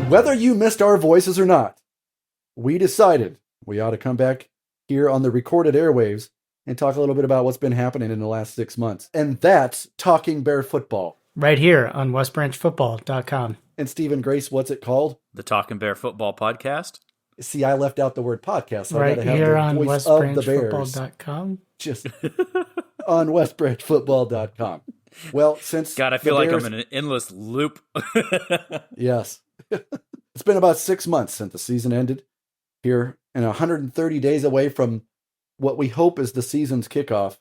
Whether you missed our voices or not, we decided we ought to come back here on the recorded airwaves and talk a little bit about what's been happening in the last 6 months. And that's Talking Bear Football. Right here on westbranchfootball.com. And Stephen Grace, what's it called? The Talking Bear Football Podcast. See, I left out the word podcast. So right I got to have here the on voice of the Bears. westbranchfootball.com. Just on westbranchfootball.com. Well, since God, I feel like I'm in an endless loop. Yes. It's been about 6 months since the season ended here and 130 days away from what we hope is the season's kickoff.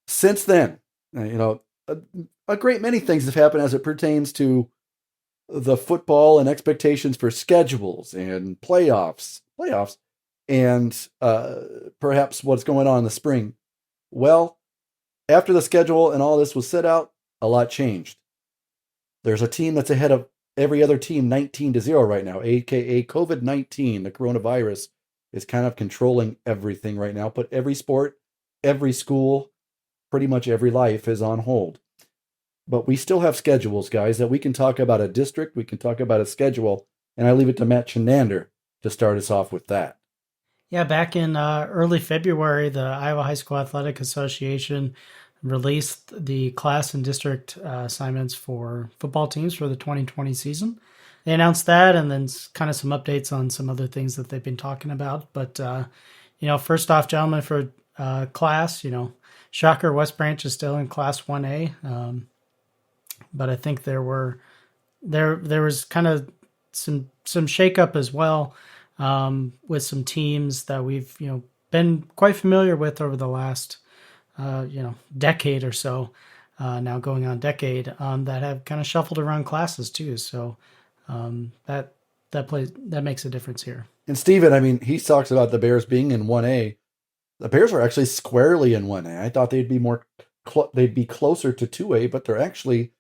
Since then, a great many things have happened as it pertains to the football and expectations for schedules and playoffs, and perhaps what's going on in the spring. Well, after the schedule and all this was set out, a lot changed. There's a team that's ahead of every other team 19-0 right now, aka COVID-19, the coronavirus, is kind of controlling everything right now. But every sport, every school, pretty much every life is on hold. But we still have schedules, guys, that we can talk about a district, we can talk about a schedule, and I leave it to Matt Chenander to start us off with that. Yeah, back in early February, the Iowa High School Athletic Association released the class and district assignments for football teams for the 2020 season. They announced that, and then kind of some updates on some other things that they've been talking about. But, first off, gentlemen, for class, shocker, West Branch is still in Class 1A. But I think there was kind of some shakeup as well with some teams that we've been quite familiar with over the last decade or so, now going on decade, that have kind of shuffled around classes too. So that makes a difference here. And Steven, he talks about the Bears being in 1A. The Bears are actually squarely in 1A. I thought they'd be they'd be closer to 2A, but they're actually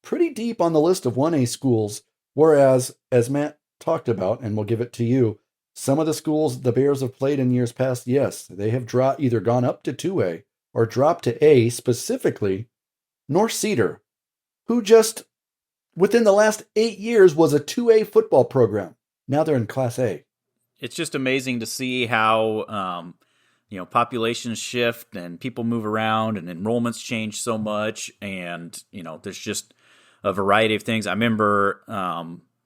pretty deep on the list of 1A schools. Whereas, as Matt talked about, and we'll give it to you, some of the schools the Bears have played in years past, yes, they have either gone up to 2A or dropped to A, specifically North Cedar, who just within the last 8 years was a 2A football program. Now they're in Class A. It's just amazing to see how populations shift and people move around and enrollments change so much, and there's just a variety of things. I remember,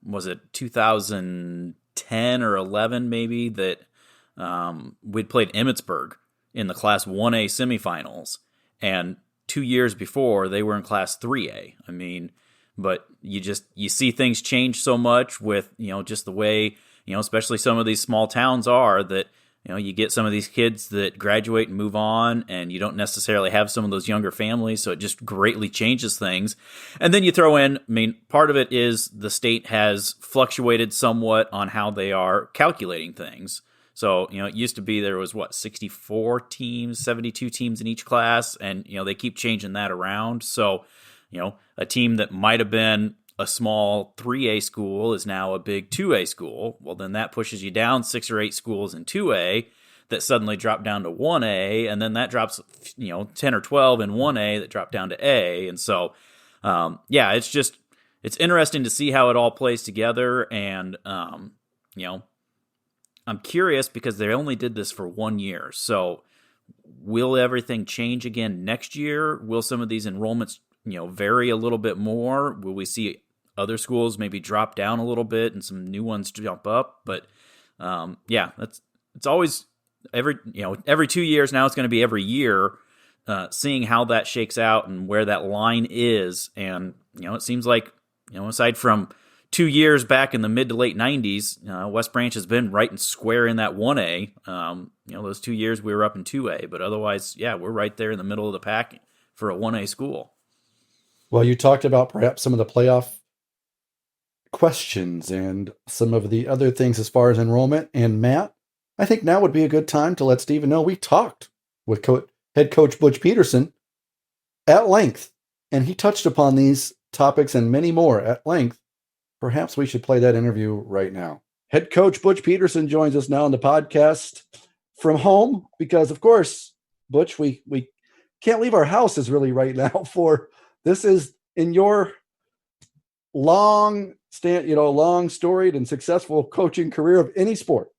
was it 2010 or 11 maybe, that we'd played Emmitsburg in the Class 1A semifinals, and 2 years before they were in Class 3A. But you see things change so much with just the way especially some of these small towns are, that you get some of these kids that graduate and move on, and you don't necessarily have some of those younger families, so it just greatly changes things. And then you throw in, part of it is the state has fluctuated somewhat on how they are calculating things. So, it used to be there was, 64 teams, 72 teams in each class, and, they keep changing that around. So, a team that might have been a small 3A school is now a big 2A school. Well, then that pushes you down 6 or 8 schools in 2A that suddenly drop down to 1A, and then that drops, 10 or 12 in 1A that drop down to A. And so, it's interesting to see how it all plays together. And, I'm curious because they only did this for 1 year. So will everything change again next year? Will some of these enrollments, vary a little bit more? Will we see other schools maybe drop down a little bit and some new ones jump up? But it's always every 2 years now. It's going to be every year, seeing how that shakes out and where that line is. And it seems like aside from 2 years back in the mid to late 90s, West Branch has been right and square in that 1A. Those 2 years we were up in 2A, but otherwise, we're right there in the middle of the pack for a 1A school. Well, you talked about perhaps some of the playoff questions and some of the other things as far as enrollment. And Matt, I think now would be a good time to let Stephen know we talked with head coach Butch Pedersen at length, and he touched upon these topics and many more at length. Perhaps we should play that interview right now. Head coach Butch Pedersen joins us now on the podcast from home because, of course, Butch, we can't leave our houses really right now for this is in your long storied and successful coaching career of any sport,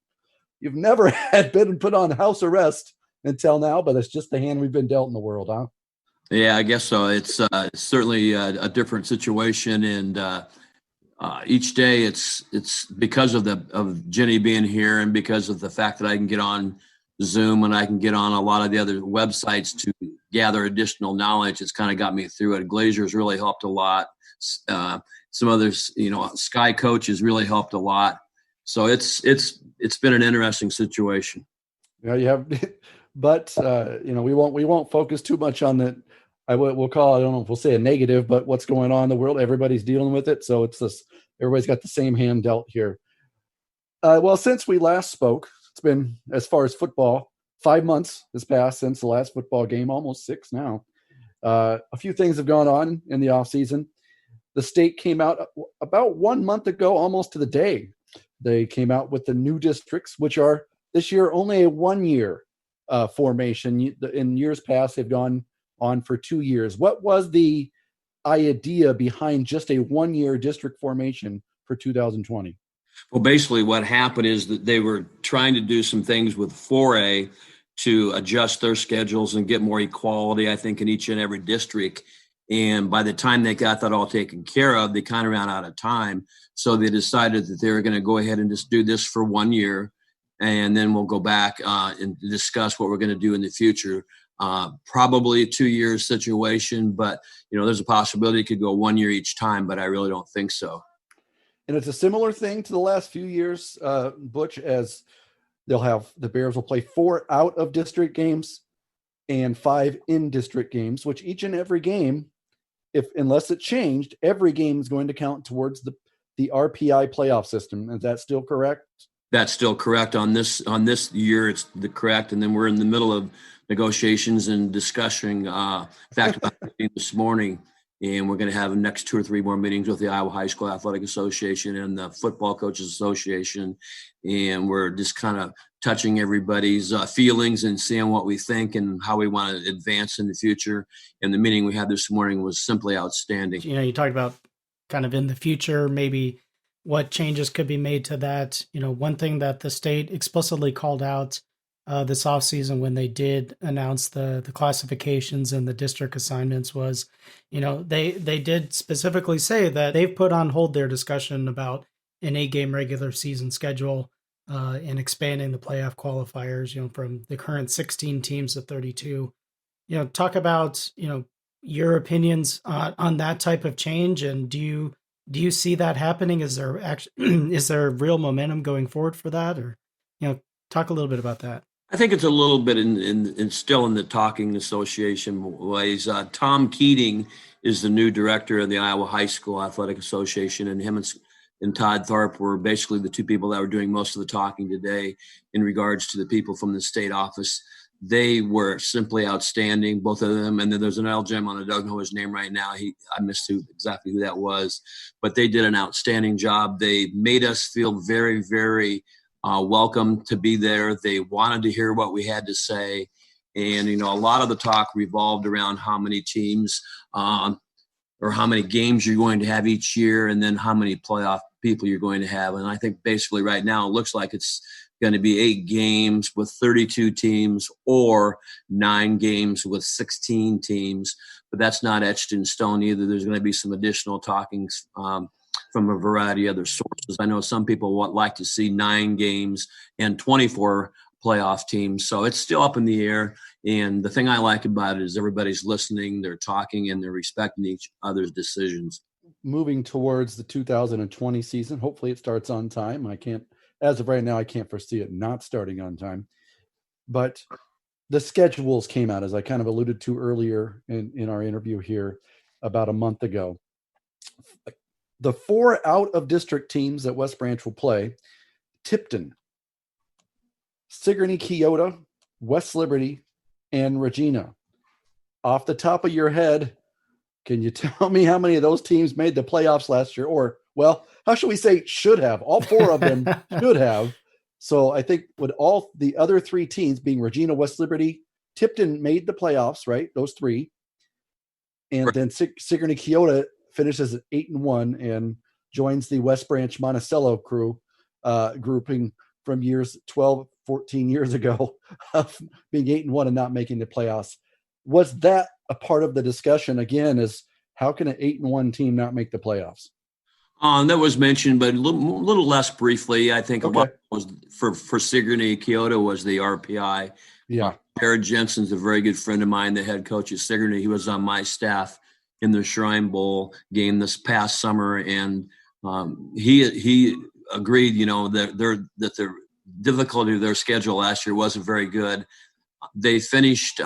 you've never had been put on house arrest until now, but it's just the hand we've been dealt in the world, huh? Yeah, I guess so. It's certainly a different situation, and each day it's because of Jenny being here, and because of the fact that I can get on Zoom and I can get on a lot of the other websites to gather additional knowledge. It's kind of got me through it. Glazer's really helped a lot. Some others, Sky Coach has really helped a lot. So it's been an interesting situation. Yeah, you have, but we won't focus too much on that. We'll call, I don't know if we'll say a negative, but what's going on in the world, everybody's dealing with it. So it's this, everybody's got the same hand dealt here. Well, since we last spoke, it's been, as far as football, 5 months has passed since the last football game, almost 6 now. A few things have gone on in the offseason. The state came out about 1 month ago, almost to the day. They came out with the new districts, which are this year only a 1-year formation. In years past, they've gone on for 2 years. What was the idea behind just a 1-year district formation for 2020? Well, basically what happened is that they were trying to do some things with 4A to adjust their schedules and get more equality, I think, in each and every district. And by the time they got that all taken care of, they kind of ran out of time. So they decided that they were going to go ahead and just do this for 1 year. And then we'll go back and discuss what we're going to do in the future. Probably a 2-year situation, but there's a possibility it could go 1 year each time, but I really don't think so. And it's a similar thing to the last few years, Butch, as the Bears will play 4 out of district games and 5 in district games, which each and every game, unless it changed, every game is going to count towards the RPI playoff system. Is that still correct? That's still correct on this year. It's the correct. And then we're in the middle of negotiations and discussing, in fact, about this morning, and we're going to have the next 2 or 3 more meetings with the Iowa High School Athletic Association and the Football Coaches Association. And we're just kind of touching everybody's feelings and seeing what we think and how we want to advance in the future. And the meeting we had this morning was simply outstanding. You talked about kind of in the future, maybe what changes could be made to that. One thing that the state explicitly called out this offseason when they did announce the classifications and the district assignments was, they did specifically say that they've put on hold their discussion about an 8-game regular season schedule and expanding the playoff qualifiers, from the current 16 teams to 32. Talk about, your opinions on that type of change, and do you see that happening? Is there real momentum going forward for that, or talk a little bit about that? I think it's a little bit in still in the talking association ways. Tom Keating is the new director of the Iowa High School Athletic Association, and him and Todd Tharp were basically the 2 people that were doing most of the talking today in regards to the people from the state office. They were simply outstanding, both of them. And then there's an L gentleman, I don't know his name right now. I missed exactly who that was, but they did an outstanding job. They made us feel very, very welcome to be there. They wanted to hear what we had to say. And, a lot of the talk revolved around how many teams or how many games you're going to have each year, and then how many playoff people you're going to have. And I think basically right now it looks like it's going to be 8 games with 32 teams or 9 games with 16 teams. But that's not etched in stone either. There's going to be some additional talkings from a variety of other sources. I know some people would like to see 9 games and 24 playoff teams. So it's still up in the air. And the thing I like about it is everybody's listening, they're talking, and they're respecting each other's decisions. Moving towards the 2020 season, hopefully it starts on time. As of right now, I can't foresee it not starting on time. But the schedules came out, as I kind of alluded to earlier in our interview here about a month ago. The 4 out of district teams that West Branch will play: Tipton, Sigourney Keota, West Liberty, and Regina. Off the top of your head, can you tell me how many of those teams made the playoffs last year? Or, well, how should we say should have? All 4 of them should have. So I think with all the other 3 teams being Regina, West Liberty, Tipton made the playoffs, right? Those 3. And then Sigourney Keota finishes at 8-1 and joins the West Branch Monticello crew, grouping from 14 years ago of being 8-1 and not making the playoffs. Was that a part of the discussion again? Is how can an 8-1 team not make the playoffs? That was mentioned, but a little less briefly. I think a Okay. lot was for Sigourney Kyoto was the RPI. Yeah. Jared Jensen's a very good friend of mine, the head coach at Sigourney. He was on my staff in the Shrine Bowl game this past summer, and he agreed, that the difficulty of their schedule last year wasn't very good. They finished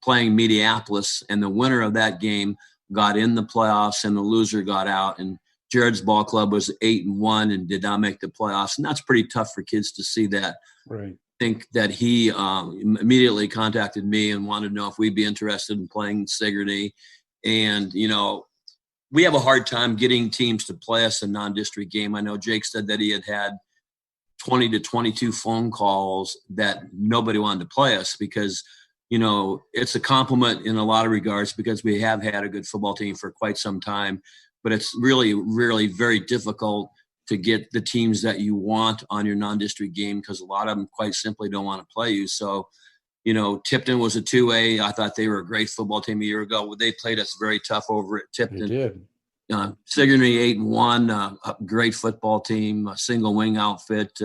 playing Mediapolis, and the winner of that game got in the playoffs, and the loser got out. And Jared's ball club was 8-1 and did not make the playoffs, and that's pretty tough for kids to see that. Right. I think that he immediately contacted me and wanted to know if we'd be interested in playing Sigourney. And, we have a hard time getting teams to play us a non-district game. I know Jake said that he had 20 to 22 phone calls that nobody wanted to play us because, it's a compliment in a lot of regards because we have had a good football team for quite some time. But it's really, really very difficult to get the teams that you want on your non-district game because a lot of them quite simply don't want to play you. So, Tipton was a 2A. I thought they were a great football team a year ago. They played us very tough over at Tipton. They did. Sigourney 8-1, a great football team, a single wing outfit.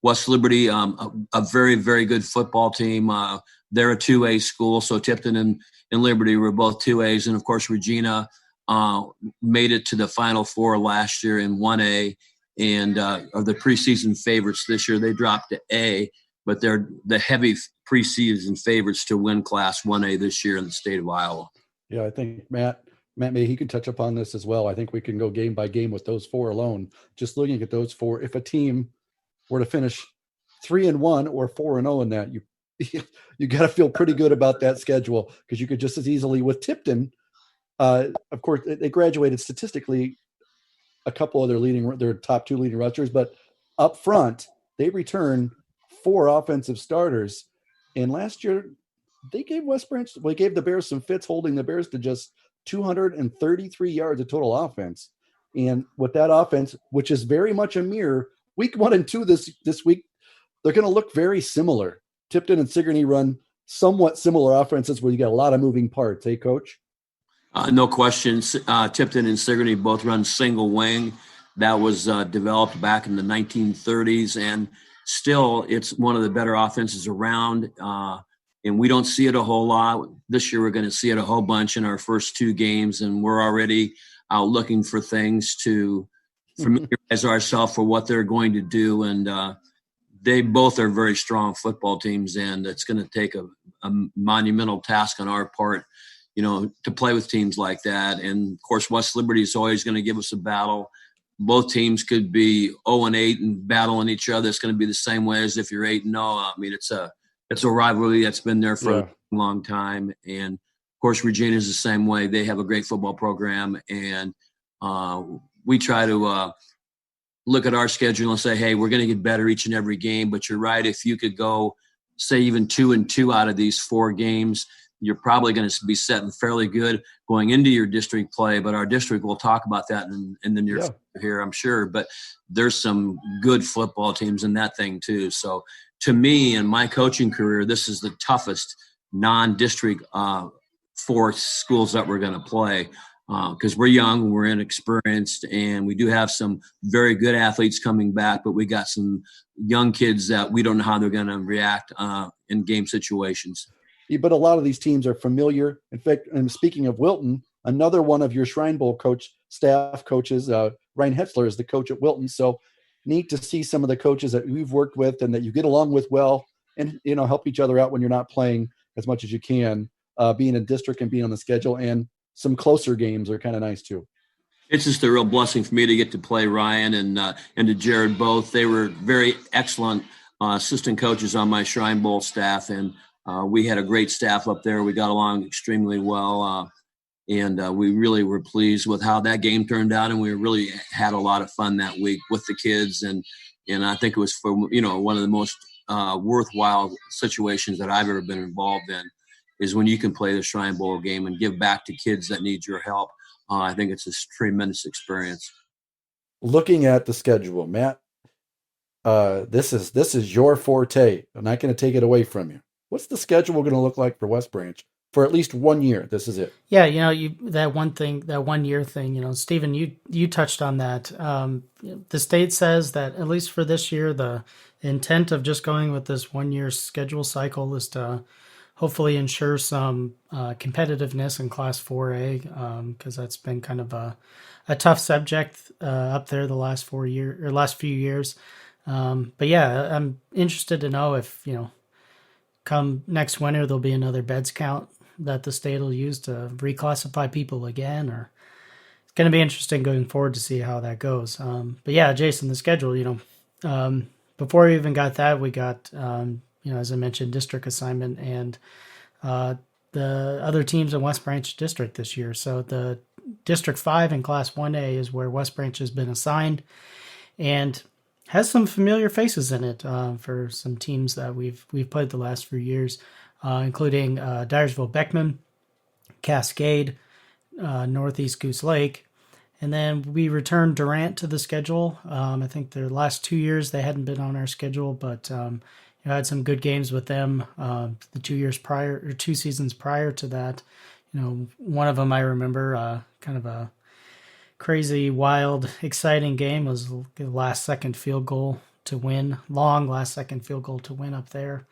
West Liberty, a very, very good football team. They're a 2A school, so Tipton and Liberty were both 2As. And, of course, Regina made it to the Final Four last year in 1A and are the preseason favorites this year. They dropped to A, but they're the heavy preseason favorites to win Class 1A this year in the state of Iowa. Yeah, I think Matt, maybe he could touch upon this as well. I think we can go game by game with those four alone. Just looking at those four, if a team were to finish 3-1 or 4-0 in that, you got to feel pretty good about that schedule because you could just as easily with Tipton. Of course, they graduated statistically a couple of their top two leading rushers, but up front they returned 4 offensive starters. And last year they gave the Bears some fits, holding the Bears to just 233 yards of total offense. And with that offense, which is very much a mirror, week 1 and 2 this week, they're going to look very similar. Tipton and Sigourney run somewhat similar offenses where you got a lot of moving parts. Hey, Coach? No question. Tipton and Sigourney both run single wing. That was developed back in the 1930s, and still it's one of the better offenses around. And we don't see it a whole lot. This year we're going to see it a whole bunch in our first 2 games, and we're already out looking for things to familiarize ourselves for what they're going to do. And they both are very strong football teams, and it's going to take a monumental task on our part, to play with teams like that. And, of course, West Liberty is always going to give us a battle. Both teams could be 0-8 and battling each other. It's going to be the same way as if you're 8-0. I mean, it's a rivalry that's been there for a long time. And, of course, Regina is the same way. They have a great football program, and we try to look at our schedule and say, hey, we're going to get better each and every game. But you're right. If you could go, say, even 2-2 out of these 4 games, you're probably going to be setting fairly good going into your district play. But our district, we'll talk about that in the near future here, I'm sure. But there's some good football teams in that thing too. So to me, in my coaching career, this is the toughest non-district 4 schools that we're going to play because we're young, we're inexperienced, and we do have some very good athletes coming back, but we got some young kids that we don't know how they're going to react in game situations. But a lot of these teams are familiar. In fact, and speaking of Wilton, another one of your Shrine Bowl staff coaches, Ryan Hetzler, is the coach at Wilton. So neat to see some of the coaches that we've worked with and that you get along with well and, help each other out when you're not playing as much as you can, being in district and being on the schedule. And some closer games are kind of nice too. It's just a real blessing for me to get to play Ryan and to Jared both. They were very excellent assistant coaches on my Shrine Bowl staff, and we had a great staff up there. We got along extremely well, and we really were pleased with how that game turned out, and we really had a lot of fun that week with the kids. And I think it was for one of the most worthwhile situations that I've ever been involved in is when you can play the Shrine Bowl game and give back to kids that need your help. I think it's a tremendous experience. Looking at the schedule, Matt, this is your forte. I'm not going to take it away from you. What's the schedule going to look like for West Branch for at least 1 year? This is it. Yeah, that 1 year thing, Stephen, you touched on that. The state says that at least for this year, the intent of just going with this 1 year schedule cycle is to hopefully ensure some competitiveness in Class 4A, because that's been kind of a tough subject up there the last few years. But yeah, I'm interested to know if come next winter there'll be another beds count that the state will use to reclassify people again, or it's going to be interesting going forward to see how that goes. But yeah, Jason, the schedule, before we even got that, we got, as I mentioned, district assignment and the other teams in West Branch District this year. So the District 5 in Class 1A is where West Branch has been assigned and has some familiar faces in it for some teams that we've played the last few years, including Dyersville Beckman, Cascade, Northeast Goose Lake. And then we returned Durant to the schedule. I think the last 2 years they hadn't been on our schedule, but I had some good games with them the 2 seasons prior to that. One of them I remember kind of a crazy, wild, exciting game was the last second field goal to win, long last second field goal to win up there.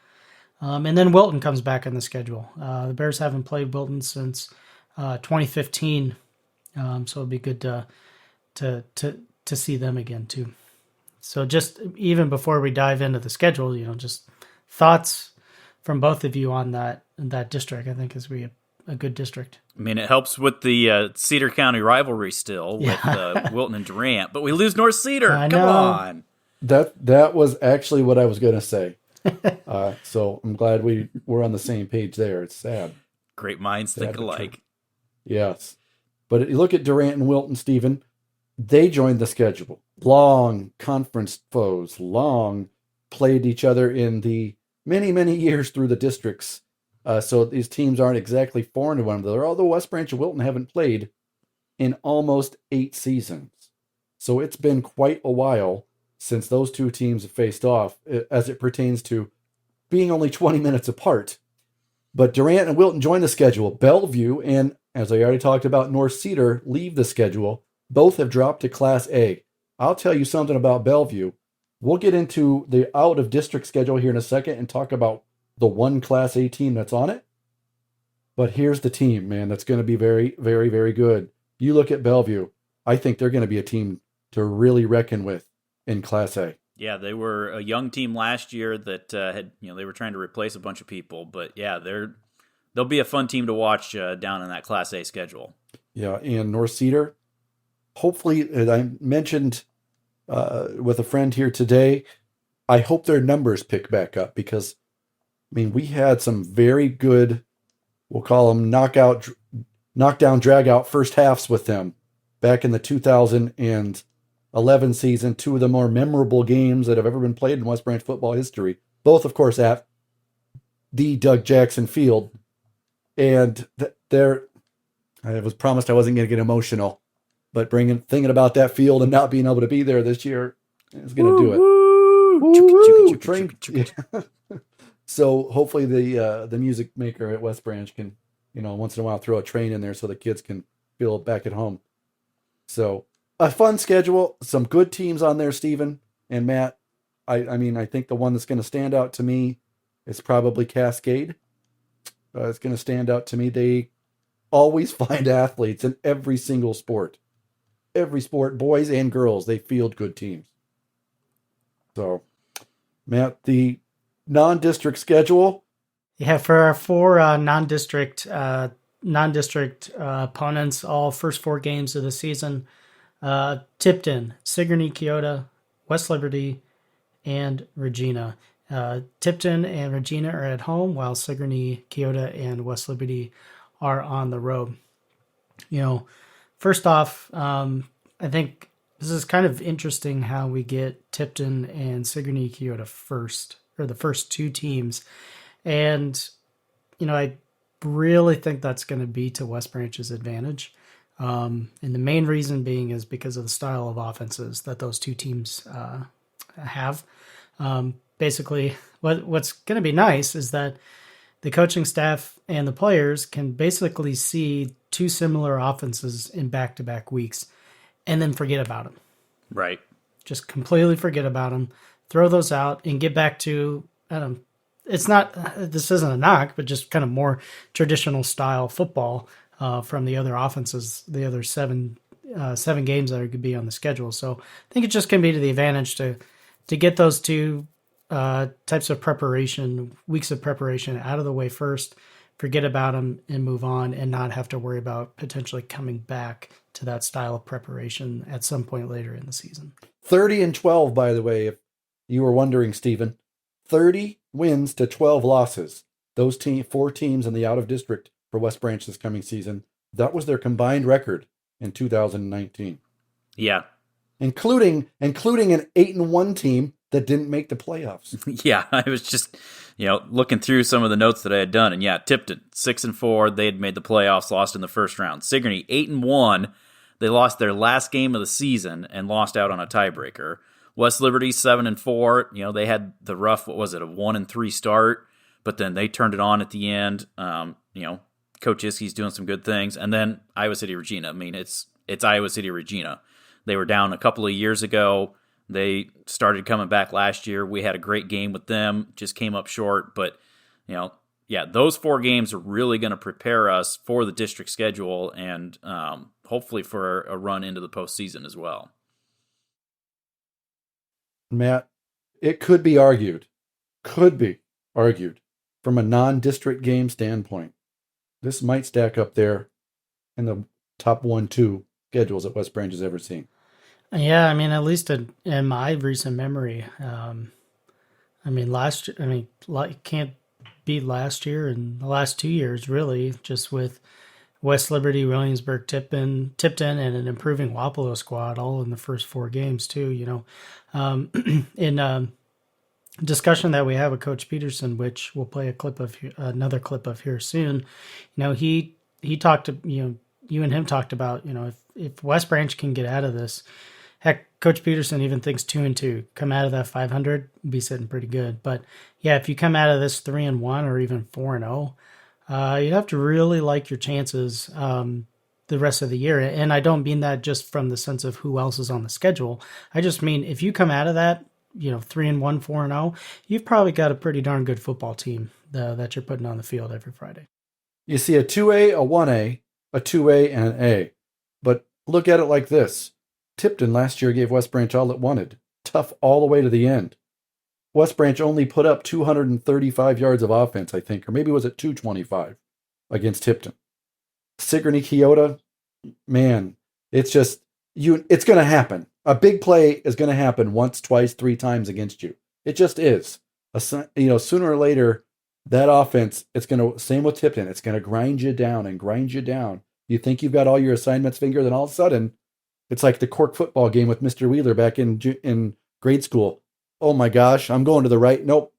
And then Wilton comes back on the schedule. The Bears haven't played Wilton since 2015, so it'll be good to see them again too. So just even before we dive into the schedule, just thoughts from both of you on that district. I think is a good district. I mean, it helps with the Cedar County rivalry still with Wilton and Durant, but we lose North Cedar. Come on. That was actually what I was going to say. So I'm glad we're on the same page there. It's sad. Great minds think alike. Yes. But you look at Durant and Wilton, Stephen, they joined the schedule. Long conference foes, long played each other in the many, many years through the districts. So these teams aren't exactly foreign to one another, although West Branch and Wilton haven't played in almost 8 seasons. So it's been quite a while since those two teams have faced off as it pertains to being only 20 minutes apart. But Durant and Wilton join the schedule. Bellevue and, as I already talked about, North Cedar leave the schedule. Both have dropped to Class A. I'll tell you something about Bellevue. We'll get into the out-of-district schedule here in a second and talk about the one Class A team that's on it. But here's the team, man, that's going to be very, very, very good. You look at Bellevue, I think they're going to be a team to really reckon with in Class A. Yeah, they were a young team last year that had, they were trying to replace a bunch of people. But yeah, they'll be a fun team to watch down in that Class A schedule. Yeah, and North Cedar, hopefully, as I mentioned with a friend here today, I hope their numbers pick back up because, we had some very good, we'll call them knockdown, drag out first halves with them back in the 2011 season. 2 of the more memorable games that have ever been played in West Branch football history. Both, of course, at the Doug Jackson Field. And I was promised I wasn't going to get emotional, but thinking about that field and not being able to be there this year is going to do it. Woo! So hopefully the music maker at West Branch can, once in a while throw a train in there so the kids can feel back at home. So a fun schedule, some good teams on there, Stephen and Matt. I think the one that's going to stand out to me is probably Cascade. It's going to stand out to me. They always find athletes in every single sport. Every sport, boys and girls, they field good teams. So, Matt, the non-district schedule. Yeah, for our 4 non-district opponents, all first 4 games of the season, Tipton, Sigourney, Keota, West Liberty, and Regina. Tipton and Regina are at home, while Sigourney, Keota, and West Liberty are on the road. First off, I think this is kind of interesting how we get Tipton and Sigourney, Keota first, or the first 2 teams. And, I really think that's going to be to West Branch's advantage. And the main reason being is because of the style of offenses that those two teams have. Basically, what's going to be nice is that the coaching staff and the players can basically see two similar offenses in back-to-back weeks and then forget about them. Right. Just completely forget about them, throw those out, and get back to, it's not, this isn't a knock, but just kind of more traditional style football from the other offenses, the other seven games that are going to be on the schedule. So I think it just can be to the advantage to get those two types of preparation, weeks of preparation out of the way first, forget about them and move on, and not have to worry about potentially coming back to that style of preparation at some point later in the season. 30-12, by the way, if you were wondering, Stephen. 30 wins to 12 losses. Those four teams in the out of district for West Branch this coming season, that was their combined record in 2019. Yeah. Including an 8-1 team that didn't make the playoffs. Yeah, I was just, looking through some of the notes that I had done, and yeah, Tipton 6-4, they had made the playoffs, lost in the first round. Sigourney 8-1, they lost their last game of the season and lost out on a tiebreaker. West Liberty 7-4, they had the rough, a 1-3 start, but then they turned it on at the end. Coach Iskey's doing some good things, and then Iowa City Regina. I mean, it's Iowa City Regina. They were down a couple of years ago. They started coming back last year. We had a great game with them, just came up short. But, those four games are really going to prepare us for the district schedule and hopefully for a run into the postseason as well. Matt, it could be argued from a non-district game standpoint. This might stack up there in the top 1-2 schedules that West Branch has ever seen. Yeah, I mean, at least in my recent memory, can't beat last year and the last 2 years, really, just with West Liberty, Williamsburg, Tipton, and an improving Wapello squad, all in the first four games, too, in discussion that we have with Coach Pedersen, which we'll play another clip of here soon, he talked to, you and him talked about, if West Branch can get out of this, heck, Coach Pedersen even thinks 2-2, come out of that 500, be sitting pretty good. But yeah, if you come out of this 3-1 or even 4-0, you'd have to really like your chances the rest of the year. And I don't mean that just from the sense of who else is on the schedule. I just mean if you come out of that, 3-1, 4-0, you've probably got a pretty darn good football team that you're putting on the field every Friday. You see a 2A, a 1A, a 2A, and an A. But look at it like this. Tipton last year gave West Branch all it wanted. Tough all the way to the end. West Branch only put up 235 yards of offense, I think, or maybe was it 225 against Tipton. Sigourney Keota, man, it's just, it's going to happen. A big play is going to happen once, twice, three times against you. It just is. Sooner or later, that offense, it's going to, same with Tipton, it's going to grind you down and grind you down. You think you've got all your assignments fingered, then all of a sudden, it's like the cork football game with Mr. Wheeler back in grade school. Oh my gosh, I'm going to the right. Nope.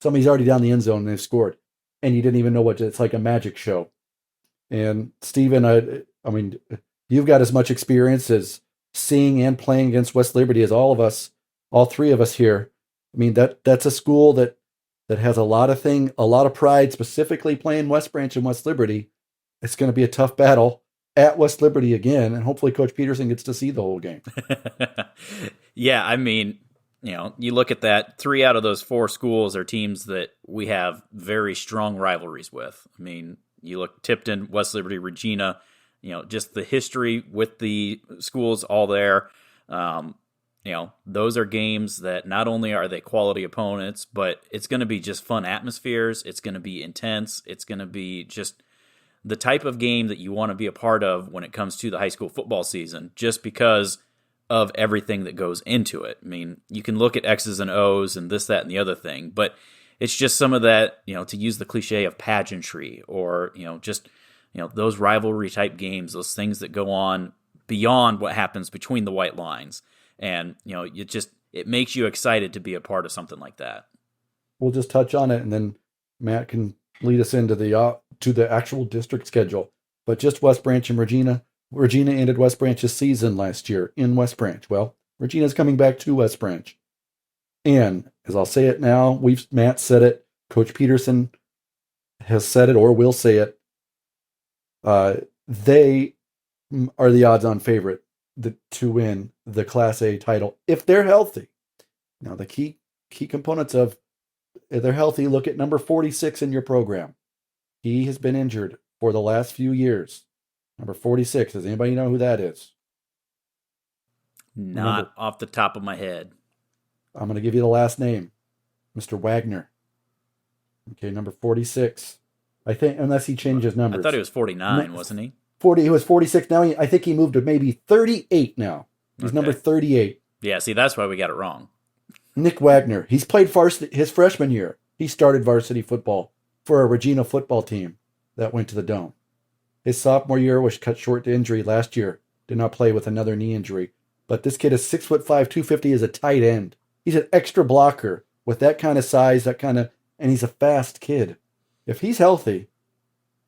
Somebody's already down the end zone and they've scored. And you didn't even know it's like a magic show. And Stephen, I mean, you've got as much experience as seeing and playing against West Liberty as all of us, all three of us here. I mean, that's a school that has a lot of pride, specifically playing West Branch and West Liberty. It's going to be a tough battle at West Liberty again, and hopefully Coach Pedersen gets to see the whole game. Yeah, I mean, you look at that, 3 out of those 4 schools are teams that we have very strong rivalries with. I mean, you look Tipton, West Liberty, Regina, just the history with the schools all there. Those are games that not only are they quality opponents, but it's going to be just fun atmospheres. It's going to be intense. It's going to be just the type of game that you want to be a part of when it comes to the high school football season, just because of everything that goes into it. I mean, you can look at X's and O's and this, that, and the other thing, but it's just some of that, to use the cliche of pageantry or, those rivalry type games, those things that go on beyond what happens between the white lines. And, it makes you excited to be a part of something like that. We'll just touch on it and then Matt can lead us into to the actual district schedule. But just West Branch and Regina, Regina ended West Branch's season last year in West Branch. Well, Regina's coming back to West Branch. And as I'll say it now, Matt said it, Coach Pedersen has said it or will say it. They are the odds-on favorite to win the Class A title if they're healthy. Now, the key components of if they're healthy, look at number 46 in your program. He has been injured for the last few years. Number 46. Does anybody know who that is? Not off the top of my head. I'm going to give you the last name. Mr. Wagner. Okay, number 46. I think, unless he changed his numbers. I thought he was 49, wasn't he? 40. He was 46. Now I think he moved to maybe 38 now. He's number 38. Yeah, see, that's why we got it wrong. Nick Wagner. He's played varsity his freshman year. He started varsity football for a Regina football team that went to the Dome. His sophomore year was cut short to injury last year. Did not play with another knee injury. But this kid is 6'5", 250 as a tight end. He's an extra blocker with that kind of size, and he's a fast kid. If he's healthy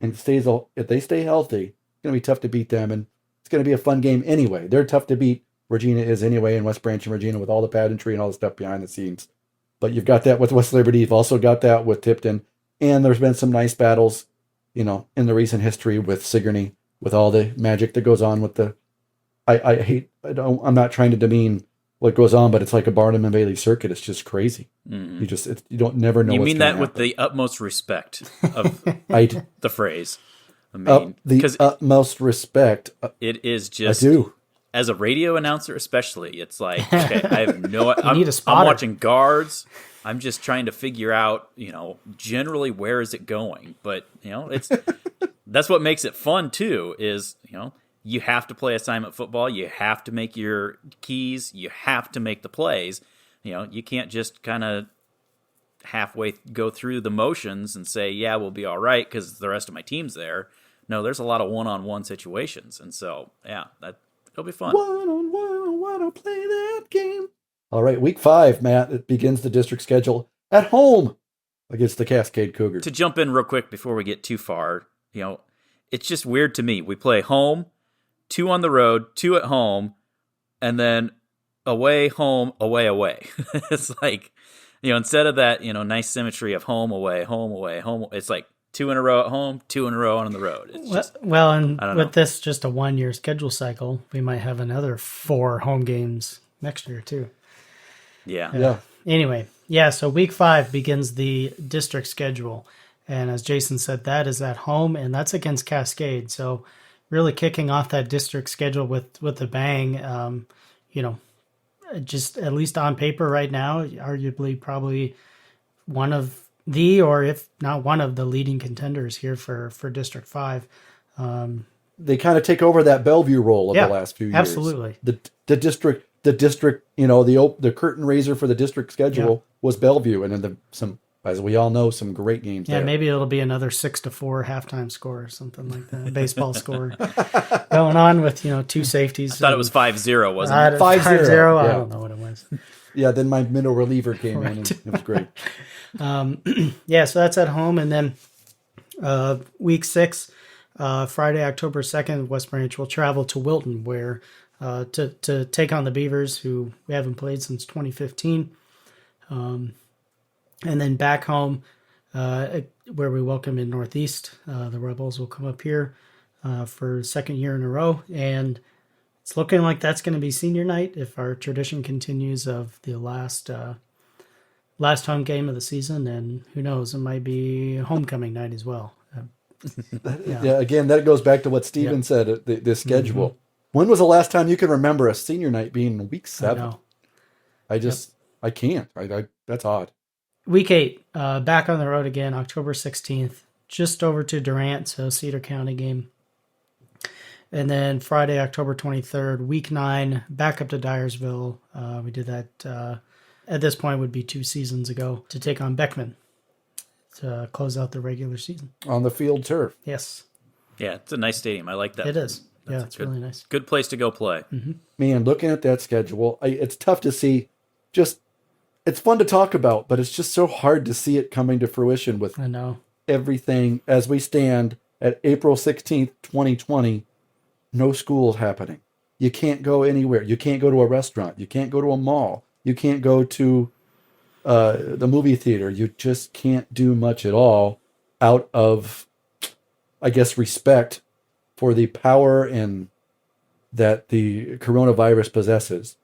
and if they stay healthy, it's going to be tough to beat them, and it's going to be a fun game anyway. They're tough to beat. Regina is anyway in West Branch and Regina with all the pageantry and all the stuff behind the scenes. But you've got that with West Liberty. You've also got that with Tipton. And there's been some nice battles, in the recent history with Sigourney, with all the magic that goes on with the... I'm not trying to demean what goes on, but it's like a Barnum and Bailey circuit. It's just crazy. Mm-hmm. You don't never know. You what's mean that happen. with the utmost respect of the phrase? I mean, the utmost respect. It is just. I do. As a radio announcer, especially, it's like, okay, I have no. I'm watching guards. I'm just trying to figure out, generally where is it going. But it's that's what makes it fun too. Is you have to play assignment football. You have to make your keys. You have to make the plays. You can't just kind of halfway go through the motions and say, yeah, we'll be all right because the rest of my team's there. No, there's a lot of one-on-one situations. And so, yeah, it'll be fun. One-on-one, I want to play that game. All right, week 5, Matt, it begins the district schedule at home against the Cascade Cougar. To jump in real quick before we get too far, it's just weird to me. We play home, 2 on the road, 2 at home, and then away, home, away, away. It's like, instead of that, nice symmetry of home, away, home, it's like 2 in a row at home, 2 in a row on the road. It's just, and with this just a 1-year schedule cycle, we might have another 4 home games next year too. Yeah. Anyway, so week 5 begins the district schedule. And as Jason said, that is at home, and that's against Cascade. So really kicking off that district schedule with a bang, just at least on paper right now, arguably probably one of the, or if not one of the leading contenders here for District 5. They kind of take over that Bellevue role of the last few years. Absolutely. The district, the curtain raiser for the district schedule was Bellevue, and then as we all know, some great games there. Maybe it'll be another 6-4 halftime score or something like that. Baseball score going on with 2 safeties. I thought it was 5-0, wasn't it? 5-0. I don't know what it was. Yeah, then my middle reliever came in, and it was great. So that's at home, and then week 6, Friday, October 2nd, West Branch will travel to Wilton, where to take on the Beavers, who we haven't played since 2015. And then back home, where we welcome in Northeast, the Rebels will come up here for 2nd year in a row. And it's looking like that's going to be senior night if our tradition continues of the last home game of the season. And who knows, it might be homecoming night as well. Again, that goes back to what Steven said, the schedule. Mm-hmm. When was the last time you can remember a senior night being week 7? I can't. That's odd. Week 8, back on the road again, October 16th, just over to Durant, so Cedar County game. And then Friday, October 23rd, week 9, back up to Dyersville. We did that, at this point would be 2 seasons ago, to take on Beckman to close out the regular season. On the field turf. Yes. Yeah, it's a nice stadium. I like that. It is. It's really nice. Good place to go play. Mm-hmm. Man, looking at that schedule, it's tough to see. It's fun to talk about, but it's just so hard to see it coming to fruition with everything as we stand at April 16th, 2020. no school happening. You can't go anywhere. You can't go to a restaurant. You can't go to a mall. You can't go to the movie theater. You just can't do much at all out of, I guess, respect for the power and that the coronavirus possesses.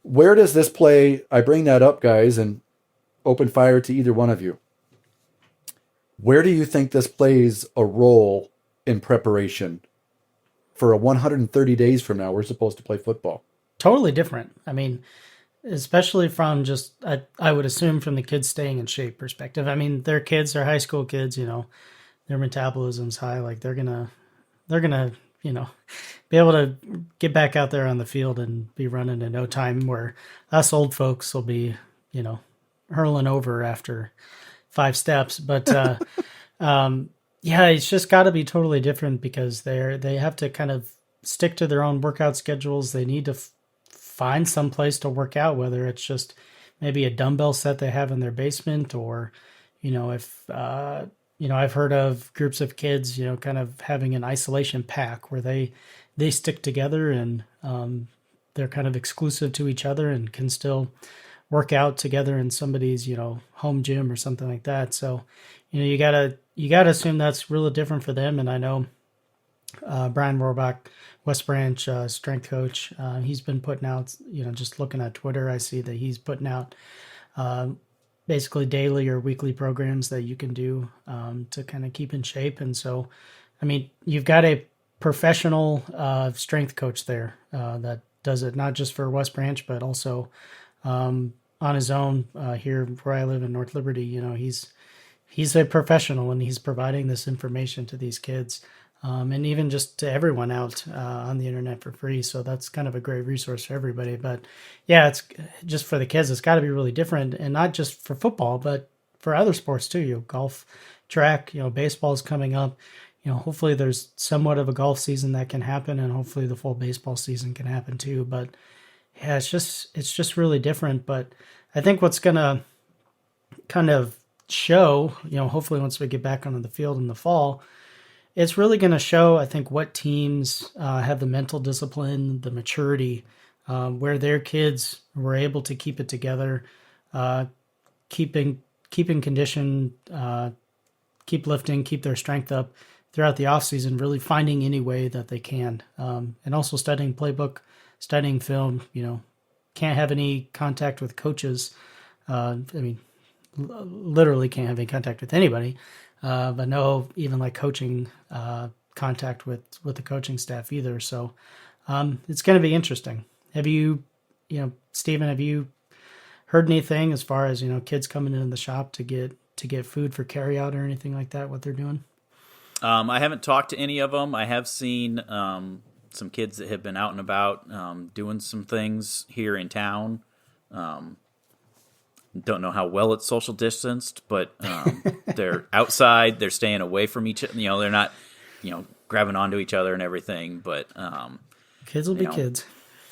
Where does this play? I bring that up, guys, and open fire to either one of you. Where do you think this plays a role in preparation for a 130 days from now? We're supposed to play football. Totally different. I mean, especially from just, I would assume from the kids staying in shape perspective. I mean, they're kids, they're high school kids, their metabolism's high. Like they're gonna, be able to get back out there on the field and be running in no time, where us old folks will be, hurling over after 5 steps. But yeah, it's just got to be totally different because they have to kind of stick to their own workout schedules. They need to find some place to work out, whether it's just maybe a dumbbell set they have in their basement, or if I've heard of groups of kids kind of having an isolation pack where they stick together and they're kind of exclusive to each other and can still work out together in somebody's home gym or something like that. So you gotta assume that's really different for them. And I know Brian Rohrbach, West Branch strength coach, he's been putting out, just looking at Twitter, I see that he's putting out basically daily or weekly programs that you can do to kind of keep in shape. And so, I mean, you've got a professional strength coach there that does it not just for West Branch, but also on his own here where I live in North Liberty. He's a professional and he's providing this information to these kids. And even just to everyone out on the internet for free. So that's kind of a great resource for everybody. But yeah, it's just for the kids, it's got to be really different, and not just for football, but for other sports too. Golf, track, baseball is coming up. Hopefully there's somewhat of a golf season that can happen, and hopefully the full baseball season can happen too. But yeah, it's just really different. But I think what's going to kind of show, hopefully once we get back onto the field in the fall, it's really going to show, I think, what teams have the mental discipline, the maturity, where their kids were able to keep it together, keeping condition, keep lifting, keep their strength up throughout the offseason, really finding any way that they can. And also studying playbook, studying film, can't have any contact with coaches. Literally can't have any contact with anybody. But no, even like coaching contact with the coaching staff either. So it's going to be interesting. Have you, Stephen, have you heard anything as far as kids coming in the shop to get food for carryout or anything like that? What they're doing? I haven't talked to any of them. I have seen some kids that have been out and about doing some things here in town. Don't know how well it's social distanced, but they're outside. They're staying away from each other. They're not, grabbing onto each other and everything. But kids will be kids.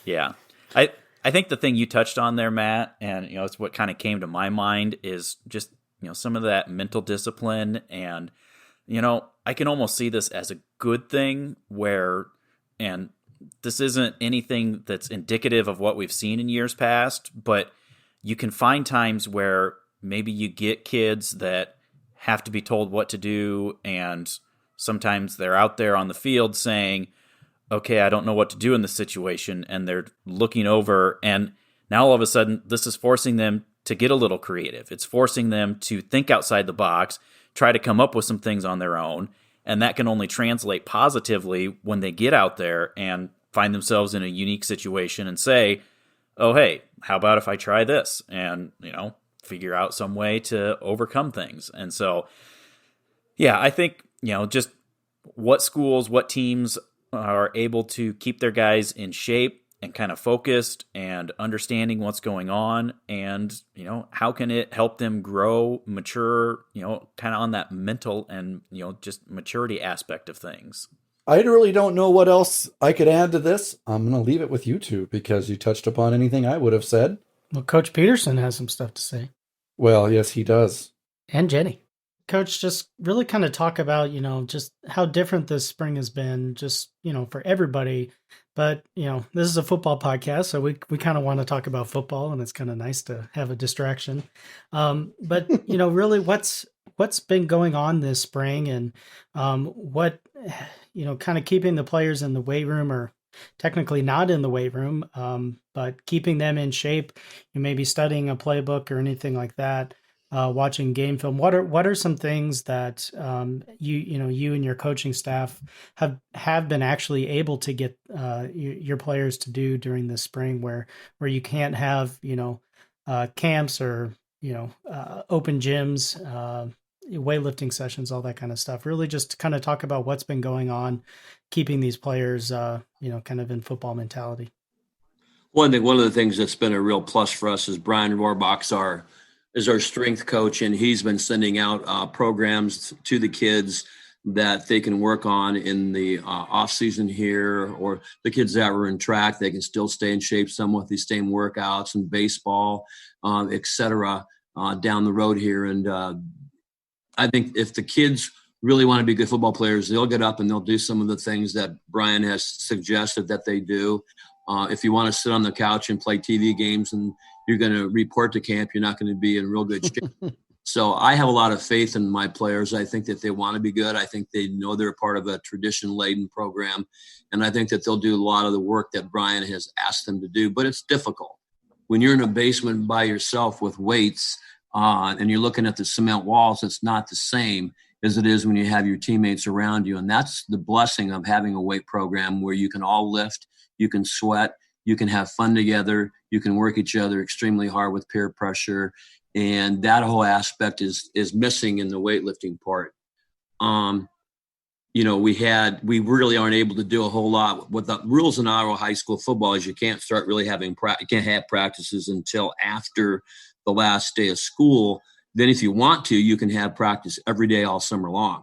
Yeah, I think the thing you touched on there, Matt, and it's what kind of came to my mind is just some of that mental discipline, and I can almost see this as a good thing where, and this isn't anything that's indicative of what we've seen in years past, but you can find times where maybe you get kids that have to be told what to do, and sometimes they're out there on the field saying, okay, I don't know what to do in this situation, and they're looking over, and now all of a sudden this is forcing them to get a little creative. It's forcing them to think outside the box, try to come up with some things on their own, and that can only translate positively when they get out there and find themselves in a unique situation and say, oh, hey, how about if I try this and, figure out some way to overcome things. And so, yeah, I think, just what schools, what teams are able to keep their guys in shape and kind of focused and understanding what's going on, and, how can it help them grow, mature, kind of on that mental and, just maturity aspect of things. I really don't know what else I could add to this. I'm going to leave it with you two because you touched upon anything I would have said. Well, Coach Pedersen has some stuff to say. Well, yes, he does. And Jenny. Coach, just really kind of talk about, just how different this spring has been, just, for everybody. But, this is a football podcast, so we kind of want to talk about football, and it's kind of nice to have a distraction. But, really what's been going on this spring, and what, kind of keeping the players in the weight room, or technically not in the weight room, but keeping them in shape. You may be studying a playbook or anything like that, watching game film. What are some things that you and your coaching staff have been actually able to get your players to do during this spring, where you can't have camps or open gyms, weightlifting sessions, all that kind of stuff. Really just kind of talk about what's been going on, keeping these players, kind of in football mentality. Well, I think one of the things that's been a real plus for us is Brian Rohrbach is our strength coach, and he's been sending out programs to the kids that they can work on in the off season here, or the kids that were in track, they can still stay in shape some with these same workouts, and baseball, et cetera, down the road here. And I think if the kids really want to be good football players, they'll get up and they'll do some of the things that Brian has suggested that they do. If you want to sit on the couch and play TV games and you're going to report to camp, you're not going to be in real good shape. So I have a lot of faith in my players. I think that they want to be good. I think they know they're part of a tradition-laden program. And I think that they'll do a lot of the work that Brian has asked them to do. But it's difficult. When you're in a basement by yourself with weights and you're looking at the cement walls, it's not the same as it is when you have your teammates around you. And that's the blessing of having a weight program where you can all lift, you can sweat, you can have fun together, you can work each other extremely hard with peer pressure. And that whole aspect is missing in the weightlifting part. We really aren't able to do a whole lot. What the rules in Iowa high school football is, you can't start really you can't have practices until after the last day of school. Then if you want to, you can have practice every day all summer long.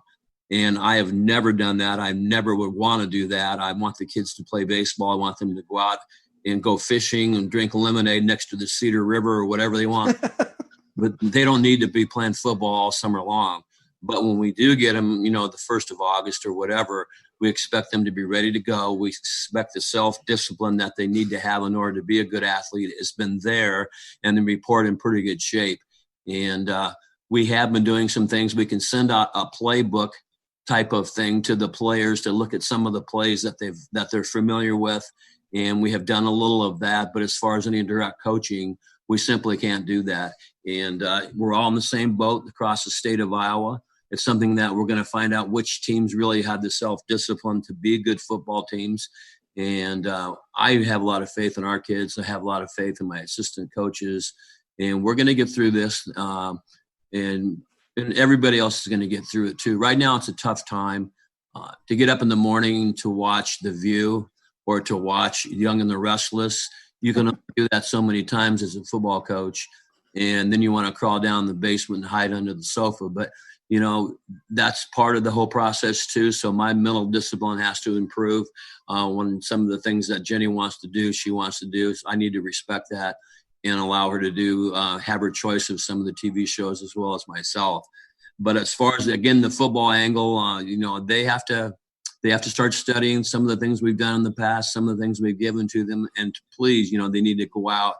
And I have never done that. I never would want to do that. I want the kids to play baseball. I want them to go out and go fishing and drink lemonade next to the Cedar River or whatever they want. But they don't need to be playing football all summer long. But when we do get them, the 1st of August or whatever, we expect them to be ready to go. We expect the self-discipline that they need to have in order to be a good athlete has been there, and then report in pretty good shape. And we have been doing some things. We can send out a playbook type of thing to the players to look at some of the plays that they're familiar with. And we have done a little of that. But as far as any direct coaching, we simply can't do that. And we're all in the same boat across the state of Iowa. It's something that we're going to find out which teams really have the self-discipline to be good football teams. And I have a lot of faith in our kids. I have a lot of faith in my assistant coaches. And we're going to get through this. And everybody else is going to get through it too. Right now, it's a tough time to get up in the morning to watch The View or to watch Young and the Restless. You can only do that so many times as a football coach. And then you want to crawl down the basement and hide under the sofa. But, that's part of the whole process too. So my mental discipline has to improve. When some of the things that Jenny wants to do, she wants to do. So I need to respect that and allow her to have her choice of some of the TV shows as well as myself. But as far as, again, the football angle, they have to start studying some of the things we've done in the past, some of the things we've given to them. And please, they need to go out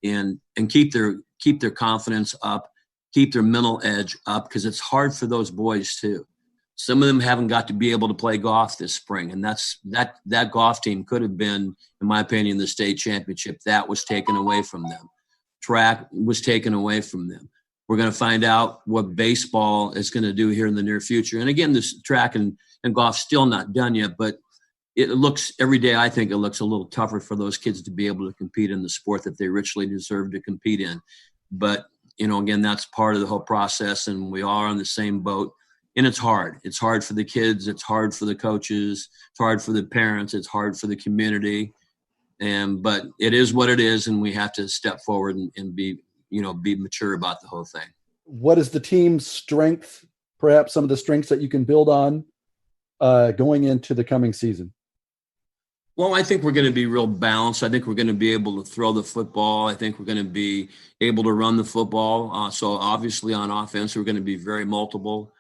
and keep their confidence up, keep their mental edge up, because it's hard for those boys too. Some of them haven't got to be able to play golf this spring. And that golf team could have been, in my opinion, the state championship. That was taken away from them. Track was taken away from them. We're going to find out what baseball is going to do here in the near future. And again, this track and golf still not done yet, but it looks every day, I think it looks a little tougher for those kids to be able to compete in the sport that they richly deserve to compete in. But, again, that's part of the whole process, and we are on the same boat. And it's hard. It's hard for the kids. It's hard for the coaches. It's hard for the parents. It's hard for the community. But it is what it is, and we have to step forward and be mature about the whole thing. What is the team's strength, perhaps some of the strengths that you can build on going into the coming season? Well, I think we're going to be real balanced. I think we're going to be able to throw the football. I think we're going to be able to run the football. So obviously on offense, we're going to be very multiple.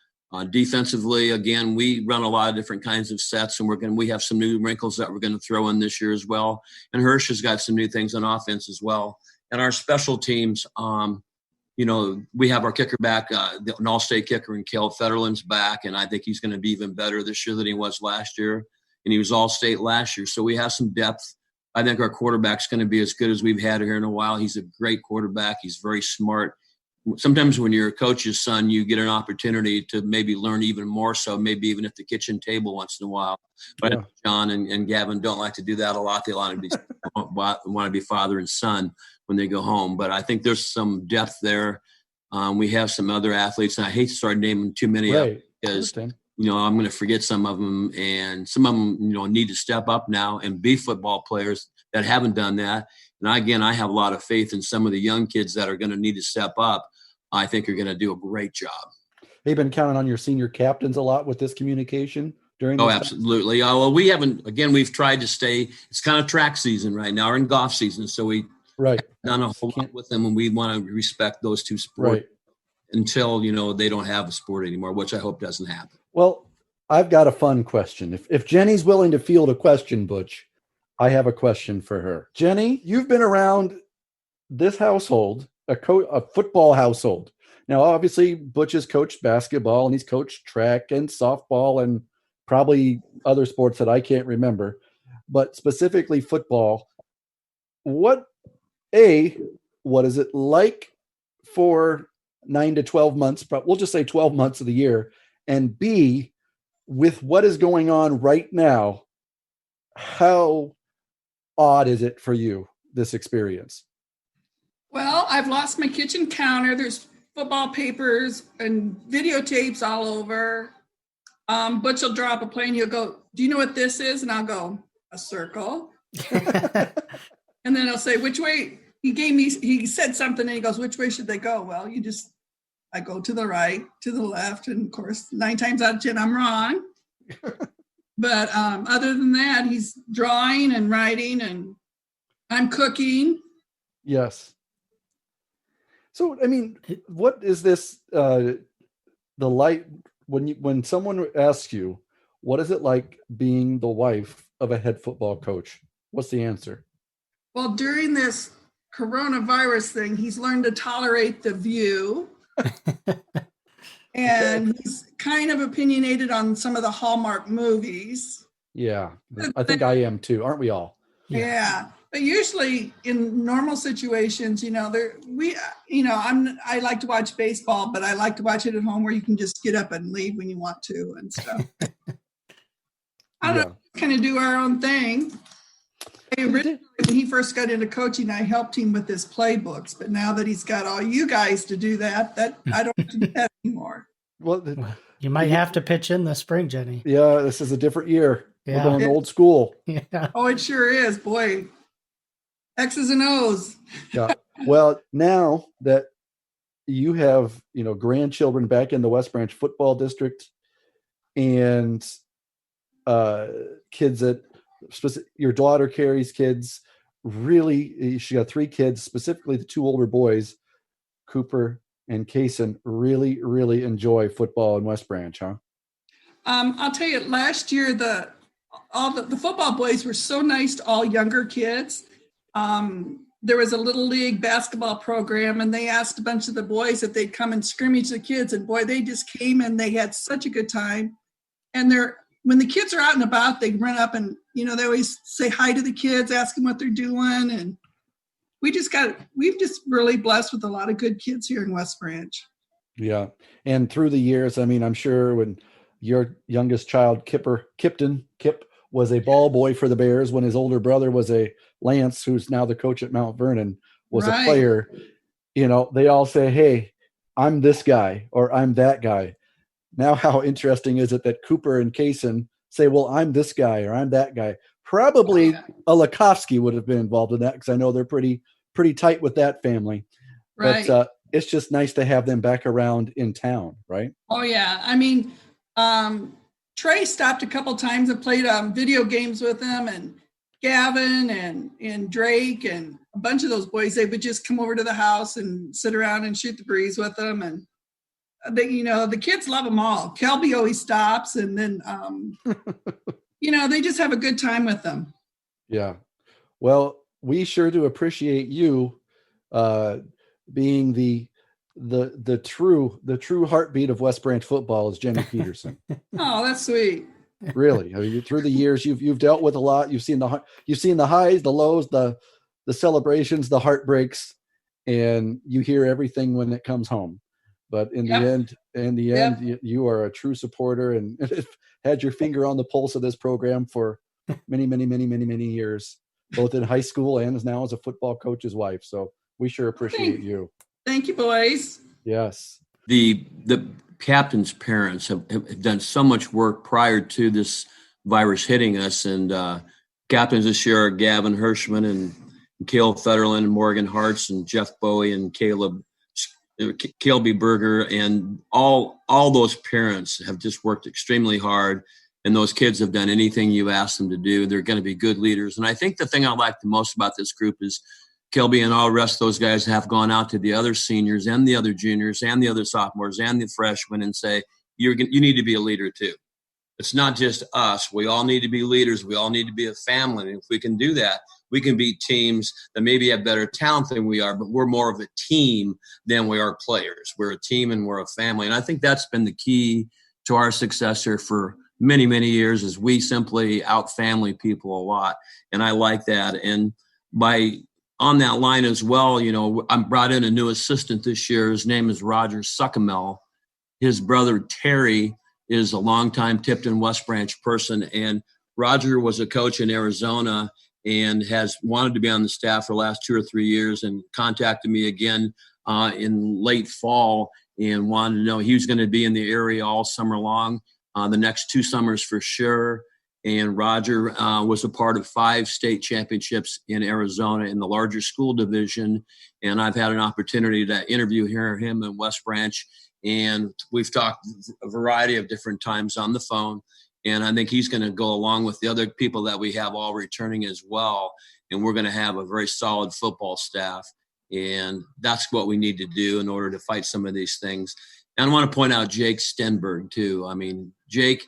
Defensively, again, we run a lot of different kinds of sets, and we have some new wrinkles that we're going to throw in this year as well. And Hirsch has got some new things on offense as well. And our special teams, we have our kicker back, an all-state kicker in Cale Federland's back, and I think he's going to be even better this year than he was last year. And he was all-state last year. So we have some depth. I think our quarterback's going to be as good as we've had here in a while. He's a great quarterback. He's very smart. Sometimes when you're a coach's son, you get an opportunity to maybe learn even more so, maybe even at the kitchen table once in a while. But Yeah. John and Gavin don't like to do that a lot. They want to be father and son when they go home. But I think there's some depth there. We have some other athletes, and I hate to start naming too many of them because I'm going to forget some of them, and some of them, need to step up now and be football players that haven't done that. And again, I have a lot of faith in some of the young kids that are going to need to step up. I think are going to do a great job. They've been counting on your senior captains a lot with this communication during this time? Absolutely. Well, we haven't, again, we've tried to stay, it's kind of track season right now, or in golf season. So we done a whole lot with them, and we want to respect those two sports until, they don't have a sport anymore, which I hope doesn't happen. Well, I've got a fun question. If Jenny's willing to field a question, Butch, I have a question for her. Jenny, you've been around this household, a football household. Now, obviously, Butch has coached basketball, and he's coached track and softball and probably other sports that I can't remember. But specifically football, what is it like for 9 to 12 months, but we'll just say 12 months of the year, and B, with what is going on right now, how odd is it for you, this experience? Well, I've lost my kitchen counter. There's football papers and videotapes all over. Butch will drop a plane. He'll go, "Do you know what this is?" And I'll go, "A circle." And then he'll say, "Which way?" He said something, and he goes, "Which way should they go?" Well, I go to the right, to the left, and of course, 9 times out of 10, I'm wrong. But other than that, he's drawing and writing, and I'm cooking. Yes. So, I mean, what is this, the light, when someone asks you, what is it like being the wife of a head football coach? What's the answer? Well, during this coronavirus thing, he's learned to tolerate the view. And he's kind of opinionated on some of the Hallmark movies. Yeah, I think I am too. Aren't we all? Yeah. But usually in normal situations, I like to watch baseball, but I like to watch it at home where you can just get up and leave when you want to and stuff. I don't know, kind of do our own thing. Originally, when he first got into coaching, I helped him with his playbooks, but now that he's got all you guys to do that I don't have to do that anymore. Well, you might have to pitch in this spring, Jenny. Yeah, this is a different year. Yeah. We're going old school. Yeah. Oh, it sure is. Boy, X's and O's. Yeah. Well, now that you have, grandchildren back in the West Branch Football District and kids that your daughter carries kids, really, she got 3 kids, specifically the 2 older boys, Cooper and Kaysen, really, really enjoy football in West Branch, huh? I'll tell you, last year, all the football boys were so nice to all younger kids. There was a little league basketball program, and they asked a bunch of the boys if they'd come and scrimmage the kids, and boy, they just came and they had such a good time. And when the kids are out and about, they run up and, they always say hi to the kids, ask them what they're doing. And we've just really blessed with a lot of good kids here in West Branch. Yeah. And through the years, I'm sure when your youngest child, Kip, was a ball boy for the Bears, when his older brother was Lance, who's now the coach at Mount Vernon, was a player, they all say, "Hey, I'm this guy," or "I'm that guy." Now, how interesting is it that Cooper and Kaysen say, "Well, I'm this guy," or "I'm that guy"? Probably a Lakovsky would have been involved in that, because I know they're pretty tight with that family. Right. But it's just nice to have them back around in town, right? Oh, yeah. Trey stopped a couple times and played video games with them, and Gavin and Drake and a bunch of those boys, they would just come over to the house and sit around and shoot the breeze with them. And the kids love them all. Kelby always stops, and then they just have a good time with them. Yeah. Well, we sure do appreciate you being the true heartbeat of West Branch football is Jenny Pedersen. Oh, that's sweet. Really, I mean, through the years, you've dealt with a lot. You've seen the highs, the lows, the celebrations, the heartbreaks, and you hear everything when it comes home. But in the end, you are a true supporter and had your finger on the pulse of this program for many, many, many, many, many years, both in high school and now as a football coach's wife. So we sure appreciate you. Thank you, boys. Yes. The captain's parents have done so much work prior to this virus hitting us. And captains this year are Gavin Hirschman and Cale Federland and Morgan Hartz and Jeff Bowie and Kelby Berger, and all those parents have just worked extremely hard, and those kids have done anything you ask them to do. They're going to be good leaders. And I think the thing I like the most about this group is Kelby and all the rest of those guys have gone out to the other seniors and the other juniors and the other sophomores and the freshmen and say, you need to be a leader too. It's not just us. We all need to be leaders. We all need to be a family. And if we can do that, we can beat teams that maybe have better talent than we are, but we're more of a team than we are players. We're a team and we're a family. And I think that's been the key to our success here for many, many years, is we simply out-family people a lot. And I like that. And on that line as well, I brought in a new assistant this year. His name is Roger Suckamel. His brother, Terry, is a longtime Tipton West Branch person. And Roger was a coach in Arizona and has wanted to be on the staff for the last 2 or 3 years, and contacted me again in late fall and wanted to know he was going to be in the area all summer long, the next 2 summers for sure. And Roger was a part of 5 state championships in Arizona in the larger school division. And I've had an opportunity to interview him in West Branch. And we've talked a variety of different times on the phone. And I think he's going to go along with the other people that we have all returning as well. And we're going to have a very solid football staff. And that's what we need to do in order to fight some of these things. And I want to point out Jake Stenberg, too. I mean, Jake,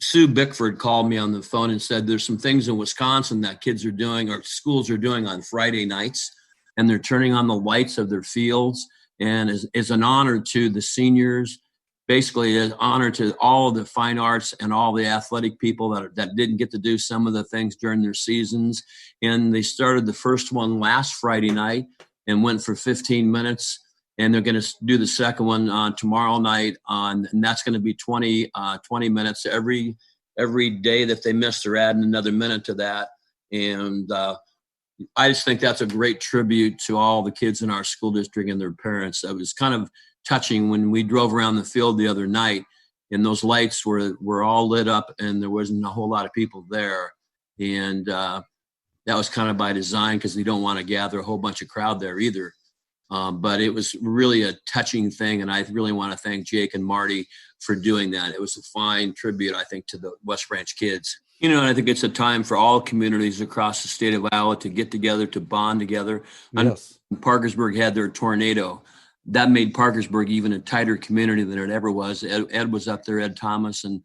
Sue Bickford called me on the phone and said there's some things in Wisconsin that kids are doing or schools are doing on Friday nights, and they're turning on the lights of their fields. And is an honor to the seniors, basically an honor to all of the fine arts and all the athletic people that didn't get to do some of the things during their seasons. And they started the first one last Friday night and went for 15 minutes. And they're going to do the second one on tomorrow night and that's going to be 20 minutes every day that they miss. They're adding another minute to that. And I just think that's a great tribute to all the kids in our school district and their parents. It was kind of touching when we drove around the field the other night and those lights were all lit up and there wasn't a whole lot of people there. And that was kind of by design because they don't want to gather a whole bunch of crowd there either. But it was really a touching thing, and I really want to thank Jake and Marty for doing that. It was a fine tribute, I think, to the West Branch kids. And I think it's a time for all communities across the state of Iowa to get together, to bond together. Yes. Parkersburg had their tornado. That made Parkersburg even a tighter community than it ever was. Ed was up there, Ed Thomas, and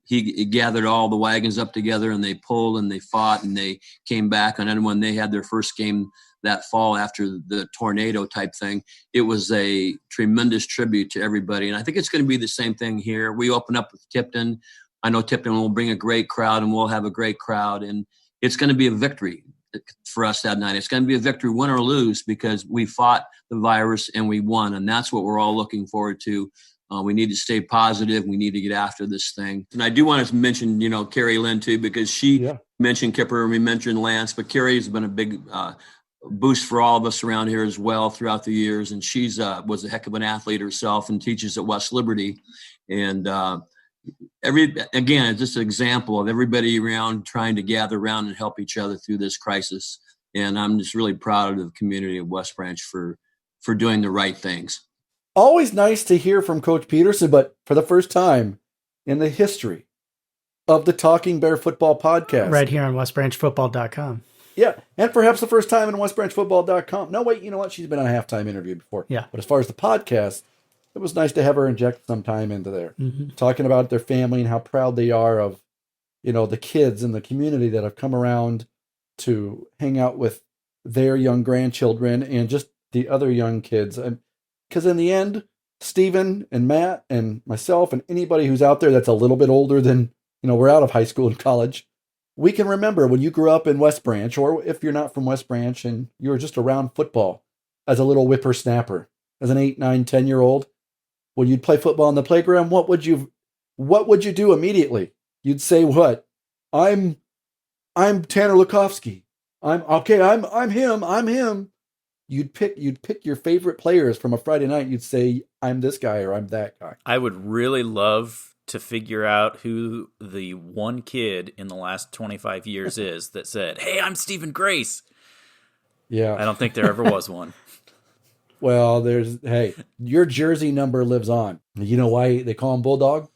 he gathered all the wagons up together, and they pulled and they fought and they came back. And then when they had their first game that fall after the tornado type thing, it was a tremendous tribute to everybody. And I think it's going to be the same thing here. We open up with Tipton. I know Tipton will bring a great crowd and we'll have a great crowd. And it's going to be a victory for us that night. It's going to be a victory, win or lose, because we fought the virus and we won. And that's what we're all looking forward to. We need to stay positive. We need to get after this thing. And I do want to mention, Carrie Lynn too, because she mentioned Kipper and we mentioned Lance, but Carrie has been a big boost for all of us around here as well throughout the years. And she's was a heck of an athlete herself and teaches at West Liberty. And again, it's just an example of everybody around trying to gather around and help each other through this crisis. And I'm just really proud of the community of West Branch for doing the right things. Always nice to hear from Coach Pedersen, but for the first time in the history of the Talking Bear Football Podcast. Right here on westbranchfootball.com. Yeah, and perhaps the first time in westbranchfootball.com. No, wait, you know what? She's been on a halftime interview before. Yeah. But as far as the podcast, it was nice to have her inject some time into there. Talking about their family and how proud they are of, the kids in the community that have come around to hang out with their young grandchildren and just the other young kids. Because in the end, Stephen and Matt and myself and anybody who's out there that's a little bit older than, we're out of high school and college, we can remember when you grew up in West Branch, or if you're not from West Branch and you were just around football as a little whippersnapper, as an 8, 9, 10-year-old, when you'd play football on the playground, what would you do immediately? You'd say, what? I'm Tanner Lukovsky. I'm him. You'd pick your favorite players from a Friday night. You'd say, I'm this guy or I'm that guy. I would really love to figure out who the one kid in the last 25 years is that said, hey, I'm Stephen Grace. Yeah. I don't think there ever was one. Well, your jersey number lives on. You know why they call him Bulldog?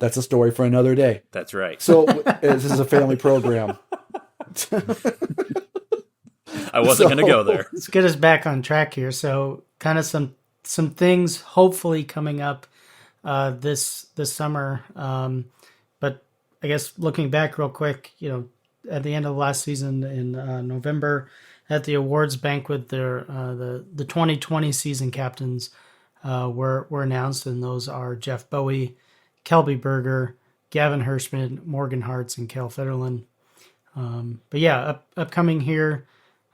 That's a story for another day. That's right. So this is a family program. I wasn't going to go there. Let's get us back on track here. So kind of some things hopefully coming up this summer. But I guess looking back real quick, at the end of last season in November at the awards banquet, the 2020 season captains were announced, and those are Jeff Bowie, Kelby Berger, Gavin Hirschman, Morgan Hartz, and Cale Fitterlin. But yeah, upcoming here,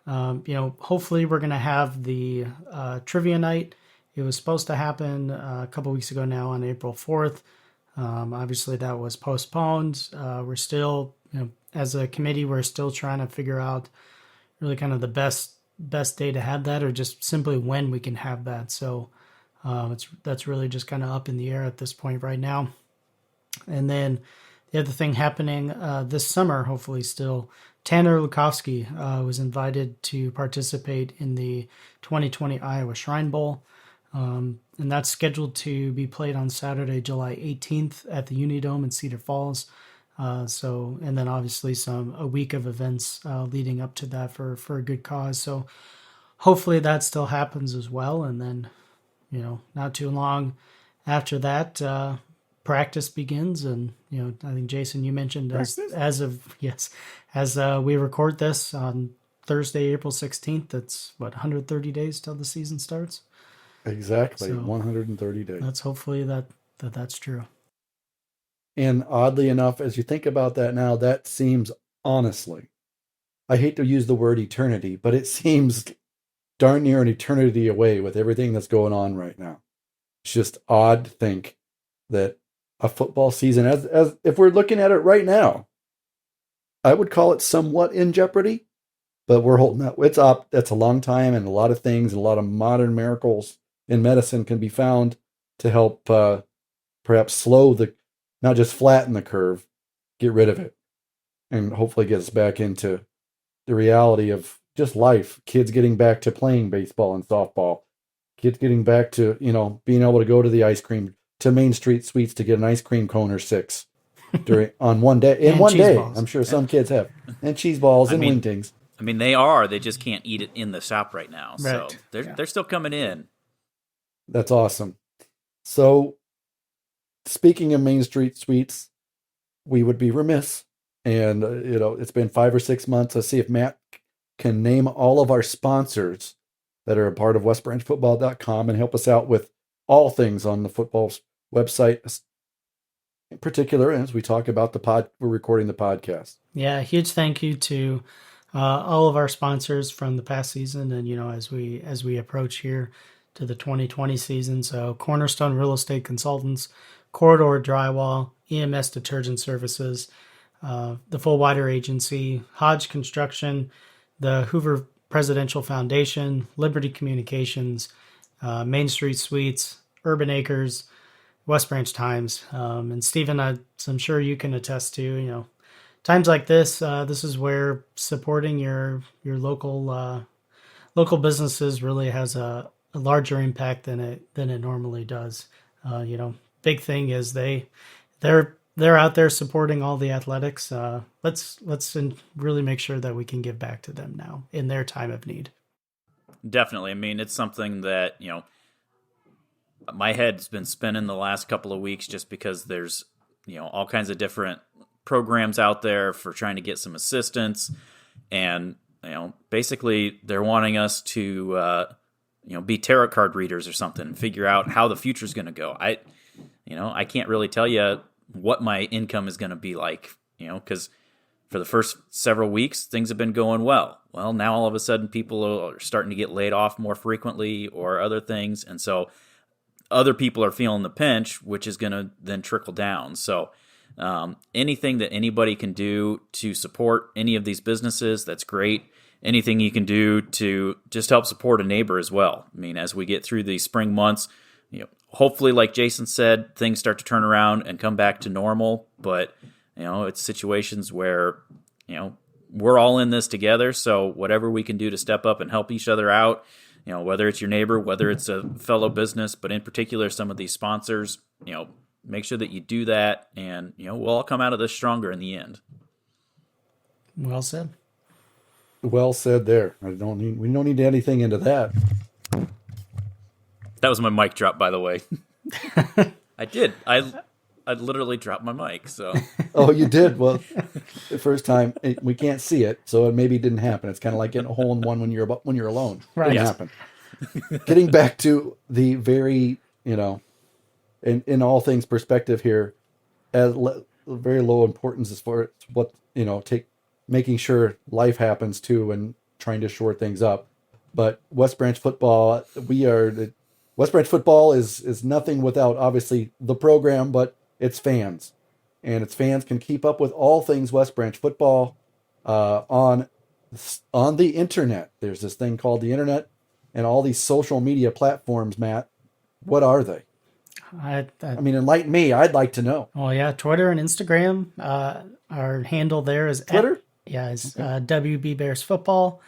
hopefully we're going to have the trivia night. It was supposed to happen a couple weeks ago now on April 4th. Obviously that was postponed. We're still, as a committee, we're still trying to figure out really kind of the best day to have that, or just simply when we can have that. So that's really just kind of up in the air at this point right now. And then the other thing happening this summer, hopefully still, Tanner Lukovsky was invited to participate in the 2020 Iowa Shrine Bowl. And that's scheduled to be played on Saturday, July 18th at the Unidome in Cedar Falls. And then obviously a week of events leading up to that for a good cause. So hopefully that still happens as well. And then, not too long after that, practice begins. And, I think Jason, you mentioned as we record this on Thursday, April 16th, it's 130 days till the season starts. Exactly. So 130 days. That's hopefully that's true. And oddly enough, as you think about that now, that seems, honestly, I hate to use the word eternity, but it seems darn near an eternity away with everything that's going on right now. It's just odd to think that a football season, as if we're looking at it right now, I would call it somewhat in jeopardy, but we're holding up. It's up. That's a long time, and a lot of things and a lot of modern miracles in medicine can be found to help perhaps slow not just flatten the curve, get rid of it, and hopefully get us back into the reality of just life. Kids getting back to playing baseball and softball. Kids getting back to, being able to go to the ice cream, to Main Street Sweets to get an ice cream cone or 6 on one day. In one day, balls. I'm sure some kids have. And cheese balls and wingtings. I mean, they just can't eat it in the shop right now. So Right. they're still coming in. That's awesome. So, speaking of Main Street Sweets, we would be remiss. And, it's been 5 or 6 months. Let's see if Matt can name all of our sponsors that are a part of westbranchfootball.com and help us out with all things on the football website, in particular, as we talk about we're recording the podcast. Yeah, huge thank you to all of our sponsors from the past season, and as we approach here to the 2020 season. So Cornerstone Real Estate Consultants, Corridor Drywall, EMS Detergent Services, the Full Wider Agency, Hodge Construction, the Hoover Presidential Foundation, Liberty Communications, Main Street Suites, Urban Acres, West Branch Times, and Stephen, I'm sure you can attest to, times like this. This is where supporting your local businesses really has a larger impact than it normally does. Big thing is they're they're out there supporting all the athletics. Let's really make sure that we can give back to them now in their time of need. Definitely. I mean, it's something that, my head's been spinning the last couple of weeks just because there's, all kinds of different programs out there for trying to get some assistance. And, basically they're wanting us to, be tarot card readers or something and figure out how the future's going to go. I can't really tell you what my income is going to be like, because for the first several weeks, things have been going well. Well, now all of a sudden people are starting to get laid off more frequently or other things. And so other people are feeling the pinch, which is going to then trickle down. So anything that anybody can do to support any of these businesses, that's great. Anything you can do to just help support a neighbor as well. I mean, as we get through these spring months, hopefully, like Jason said, things start to turn around and come back to normal. But, it's situations where, we're all in this together. So whatever we can do to step up and help each other out, whether it's your neighbor, whether it's a fellow business, but in particular, some of these sponsors, make sure that you do that. And, we'll all come out of this stronger in the end. Well said. Well said there. We don't need anything into that. That was my mic drop, by the way. I did. I literally dropped my mic. So. Oh, you did? Well, the first time we can't see it, so it maybe didn't happen. It's kind of like getting a hole in one when you're alone. Right. Didn't happen. Getting back to the very, in all things perspective here, very low importance as far as what making sure life happens too and trying to shore things up. But West Branch football, West Branch football is nothing without obviously the program, but its fans. And its fans can keep up with all things West Branch football on the internet. There's this thing called the internet and all these social media platforms, Matt. What are they? I mean, enlighten me. I'd like to know. Well, yeah, Twitter and Instagram. Our handle there is Twitter? WB Bears Football,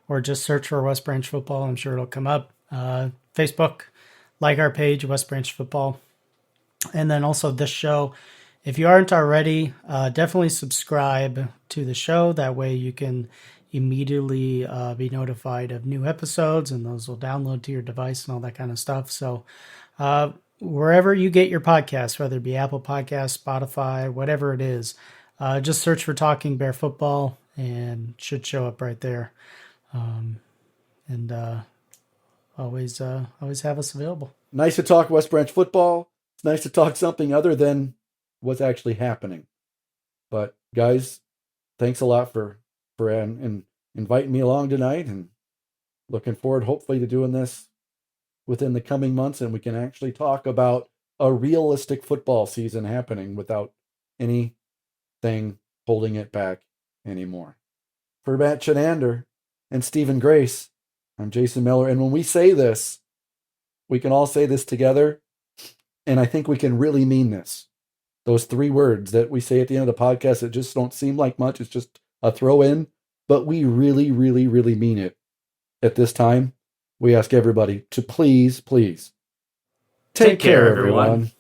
or just search for West Branch Football. I'm sure it'll come up. Facebook, like our page, West Branch Football. And then also this show. If you aren't already, definitely subscribe to the show. That way you can immediately be notified of new episodes, and those will download to your device and all that kind of stuff. So wherever you get your podcasts, whether it be Apple Podcasts, Spotify, whatever it is, just search for Talking Bear Football and it should show up right there. Always have us available. Nice to talk West Branch football. It's nice to talk something other than what's actually happening. But guys, thanks a lot for inviting me along tonight, and looking forward hopefully to doing this within the coming months, and we can actually talk about a realistic football season happening without anything holding it back anymore. For Matt Chenander and Stephen Grace, I'm Jason Miller, and when we say this, we can all say this together, and I think we can really mean this. Those three words that we say at the end of the podcast that just don't seem like much, it's just a throw in, but we really, really, really mean it. At this time, we ask everybody to please take care, everyone.